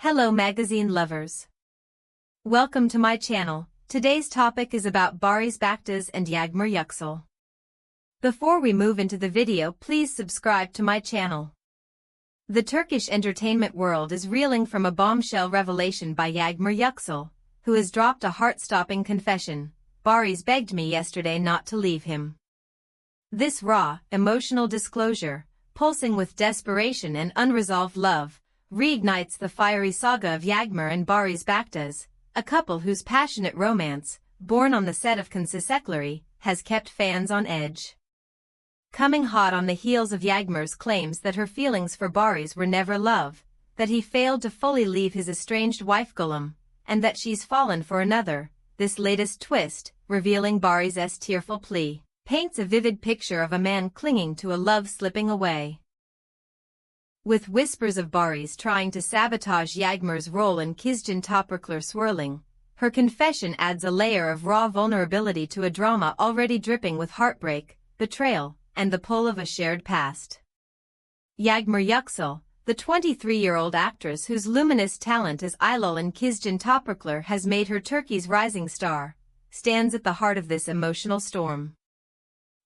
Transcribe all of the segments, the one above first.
Hello magazine lovers. Welcome to my channel. Today's topic is about Barış Baktaş and Yağmur Yüksel. Before we move into the video, please subscribe to my channel. The Turkish entertainment world is reeling from a bombshell revelation by Yağmur Yüksel, who has dropped a heart-stopping confession. Barış begged me yesterday not to leave him. This raw, emotional disclosure, pulsing with desperation and unresolved love, reignites the fiery saga of Yağmur and Barış Baktaş, a couple whose passionate romance, born on the set of Kızılsaçları, has kept fans on edge. Coming hot on the heels of Yağmur's claims that her feelings for Barış were never love, that he failed to fully leave his estranged wife Gülüm, and that she's fallen for another, this latest twist, revealing Barış's tearful plea, paints a vivid picture of a man clinging to a love slipping away. With whispers of Barış trying to sabotage Yağmur's role in Kızgın Topraklar swirling, her confession adds a layer of raw vulnerability to a drama already dripping with heartbreak, betrayal, and the pull of a shared past. Yağmur Yüksel, the 23-year-old actress whose luminous talent as Eylül in Kızgın Topraklar has made her Turkey's rising star, stands at the heart of this emotional storm.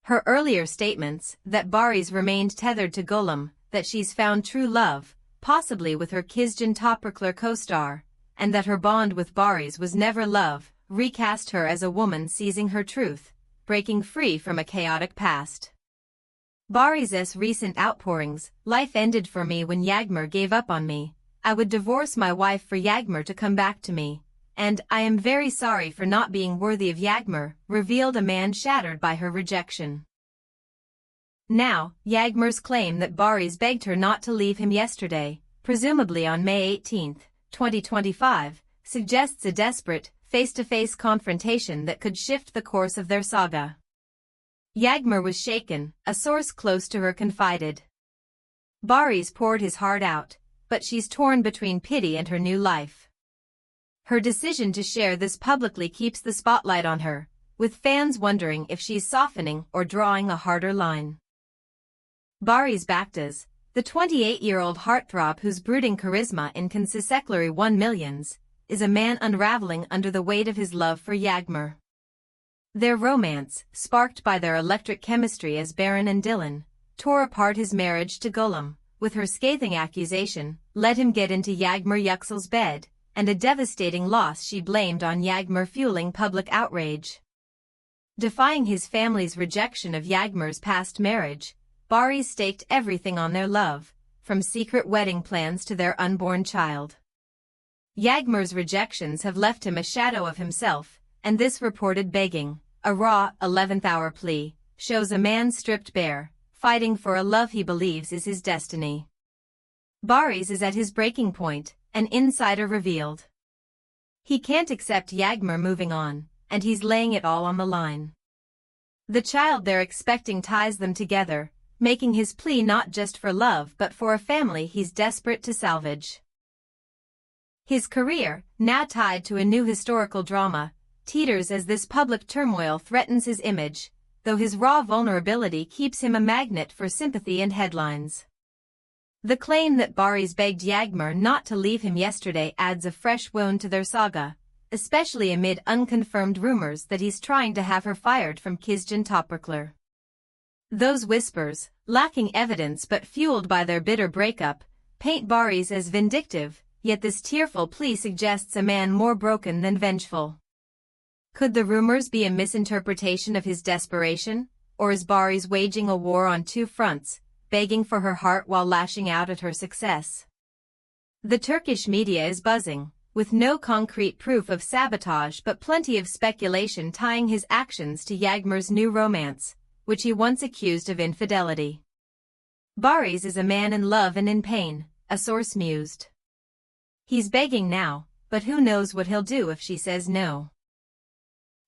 Her earlier statements, that Barış remained tethered to Gülüm, that she's found true love, possibly with her Kızgın Topraklar co-star, and that her bond with Barış was never love, recast her as a woman seizing her truth, breaking free from a chaotic past. Barış's recent outpourings, "Life ended for me when Yağmur gave up on me. I would divorce my wife for Yağmur to come back to me, and I am very sorry for not being worthy of Yağmur," revealed a man shattered by her rejection. Now, Yağmur's claim that Barış begged her not to leave him yesterday, presumably on May 18, 2025, suggests a desperate, face-to-face confrontation that could shift the course of their saga. Yağmur was shaken, a source close to her confided. Barış poured his heart out, but she's torn between pity and her new life. Her decision to share this publicly keeps the spotlight on her, with fans wondering if she's softening or drawing a harder line. Barış Baktaş, the 28-year-old heartthrob whose brooding charisma in Kızılsaçları won millions, is a man unraveling under the weight of his love for Yağmur. Their romance, sparked by their electric chemistry as Baran and Dilan, tore apart his marriage to Gülüm, with her scathing accusation, let him get into Yağmur Yüksel's bed, and a devastating loss she blamed on Yağmur, fueling public outrage. Defying his family's rejection of Yağmur's past marriage, Barış staked everything on their love, from secret wedding plans to their unborn child. Yağmur's rejections have left him a shadow of himself, and this reported begging, a raw, 11th-hour plea, shows a man stripped bare, fighting for a love he believes is his destiny. Barış is at his breaking point, an insider revealed. He can't accept Yağmur moving on, and he's laying it all on the line. The child they're expecting ties them together, making his plea not just for love but for a family he's desperate to salvage. His career, now tied to a new historical drama, teeters as this public turmoil threatens his image, though his raw vulnerability keeps him a magnet for sympathy and headlines. The claim that Barış begged Yağmur not to leave him yesterday adds a fresh wound to their saga, especially amid unconfirmed rumors that he's trying to have her fired from Kızgın Topraklar. Those whispers, lacking evidence but fueled by their bitter breakup, paint Barış as vindictive, yet this tearful plea suggests a man more broken than vengeful. Could the rumors be a misinterpretation of his desperation, or is Barış waging a war on two fronts, begging for her heart while lashing out at her success? The Turkish media is buzzing, with no concrete proof of sabotage but plenty of speculation tying his actions to Yağmur's new romance, which he once accused of infidelity. Barış is a man in love and in pain, a source mused. He's begging now, but who knows what he'll do if she says no.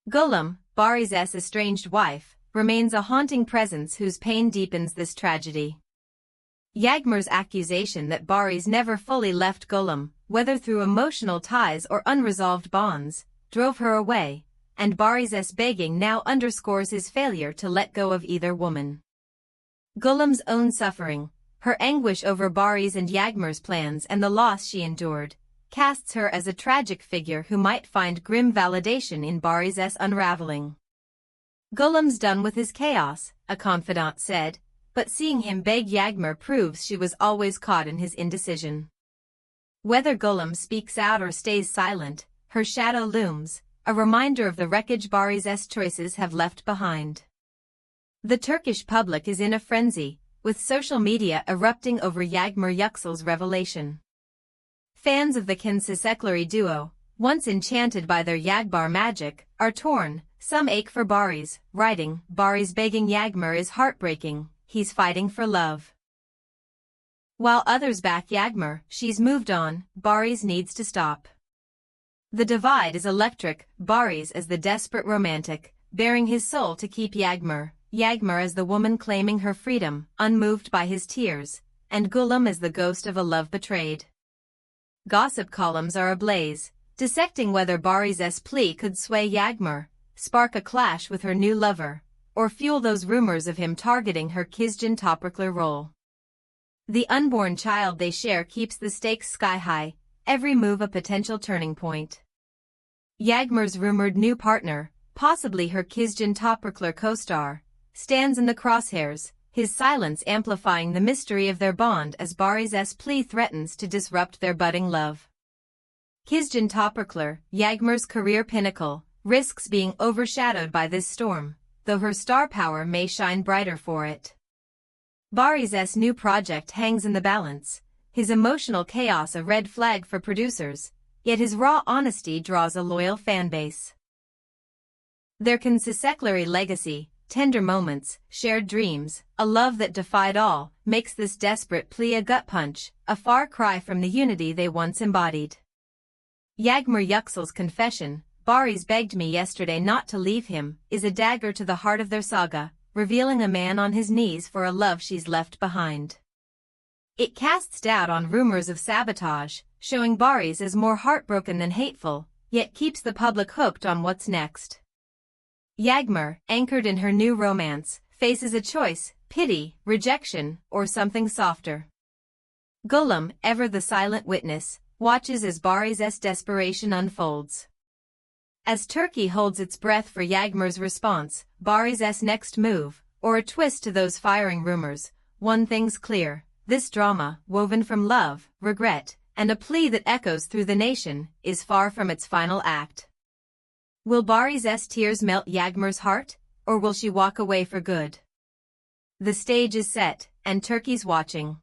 Gülüm, Barış's estranged wife, remains a haunting presence whose pain deepens this tragedy. Yağmur's accusation that Barış never fully left Gülüm, whether through emotional ties or unresolved bonds, drove her away, and Barış's begging now underscores his failure to let go of either woman. Gülüm's own suffering, her anguish over Barış and Yağmur's plans and the loss she endured, casts her as a tragic figure who might find grim validation in Baris's unraveling. "Gullum's done with his chaos," a confidant said, but seeing him beg Yagmur proves she was always caught in his indecision. Whether Gullum speaks out or stays silent, her shadow looms, a reminder of the wreckage Baris's choices have left behind. The Turkish public is in a frenzy, with social media erupting over Yagmur Yüksel's revelation. Fans of the Kensesekleri duo, once enchanted by their Yagbar magic, are torn. Some ache for Baris, writing, "Baris begging Yagmur is heartbreaking, he's fighting for love." While others back Yagmur, "She's moved on, Baris needs to stop." The divide is electric, Baris as the desperate romantic, bearing his soul to keep Yagmur, Yagmur as the woman claiming her freedom, unmoved by his tears, and Gullum as the ghost of a love betrayed. Gossip columns are ablaze, dissecting whether Baris's plea could sway Yagmur, spark a clash with her new lover, or fuel those rumors of him targeting her Kizcan Topraklar role. The unborn child they share keeps the stakes sky-high, every move a potential turning point. Yagmur's rumored new partner, possibly her Kizcan Topraklar co-star, stands in the crosshairs, his silence amplifying the mystery of their bond as Baris's plea threatens to disrupt their budding love. Kizcan Topraklar, Yagmur's career pinnacle, risks being overshadowed by this storm, though her star power may shine brighter for it. Baris's new project hangs in the balance, his emotional chaos a red flag for producers, yet his raw honesty draws a loyal fanbase. Their Kensesekleri legacy, tender moments, shared dreams, a love that defied all, makes this desperate plea a gut punch, a far cry from the unity they once embodied. Yagmur Yüksel's confession, "Baris begged me yesterday not to leave him," is a dagger to the heart of their saga, revealing a man on his knees for a love she's left behind. It casts doubt on rumors of sabotage, showing Baris as more heartbroken than hateful, yet keeps the public hooked on what's next. Yagmur, anchored in her new romance, faces a choice: pity, rejection, or something softer. Gullum, ever the silent witness, watches as Baris's desperation unfolds. As Turkey holds its breath for Yagmur's response, Baris's next move, or a twist to those firing rumors, one thing's clear: this drama, woven from love, regret, and a plea that echoes through the nation, is far from its final act. Will Baris's tears melt Yagmur's heart, or will she walk away for good? The stage is set, and Turkey's watching.